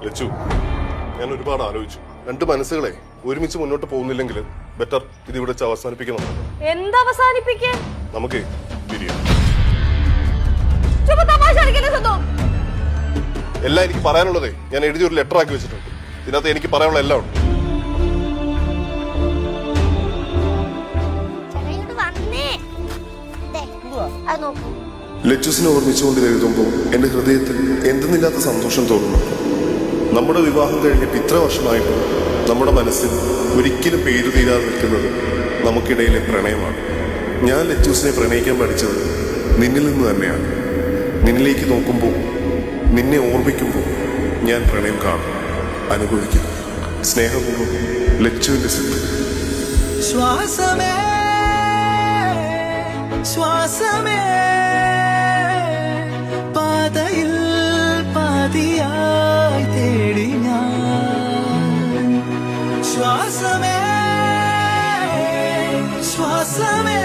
ലച്ചു, ഞാൻ ഒരുപാട് ആലോചിച്ചു. രണ്ട് മനസ്സുകളെ ഒരുമിച്ച് മുന്നോട്ട് പോകുന്നില്ലെങ്കിൽ ബെറ്റർ ഇതിവിടെ വെച്ച് അവസാനിപ്പിക്കണം. എന്താ അവസാനിപ്പിക്കാൻ? നമുക്ക് പിരിയാം. എല്ലാം എനിക്ക് പറയാനുള്ളതേ ഞാൻ എഴുതി ഒരു ലെറ്റർ ആക്കി വെച്ചിട്ടുണ്ട്. ഇതിനകത്ത് എനിക്ക് പറയാനുള്ള എല്ലാം ഉണ്ട്. ലച്ചുസിനെ ഓർമ്മിച്ചുകൊണ്ട് എഴുതുമ്പോൾ എന്റെ ഹൃദയത്തിൽ എന്തെന്നില്ലാത്ത സന്തോഷം തോന്നുന്നു. നമ്മുടെ വിവാഹം കഴിഞ്ഞിട്ട് ഇത്ര വർഷമായിട്ടും നമ്മുടെ മനസ്സിൽ ഒരിക്കലും പേര് തീരാതെ നിൽക്കുന്നത് നമുക്കിടയിലെ പ്രണയമാണ്. ഞാൻ ലച്ചൂസിനെ പ്രണയിക്കാൻ പഠിച്ചത് നിന്നിൽ നിന്ന് തന്നെയാണ്. നിന്നിലേക്ക് നോക്കുമ്പോൾ, നിന്നെ ഓർമ്മിക്കുമ്പോൾ ഞാൻ പ്രണയം കാണും, അനുഭവിക്കുന്നു. സ്നേഹപൂർവ്വം ലച്ചുവിന്റെ സിദ്ധു. ശ്വാസമേ ശ്വാസമേ പാതയിൽ പാതിയായി തേടി ഞാൻ. ശ്വാസമേ ശ്വാസമേ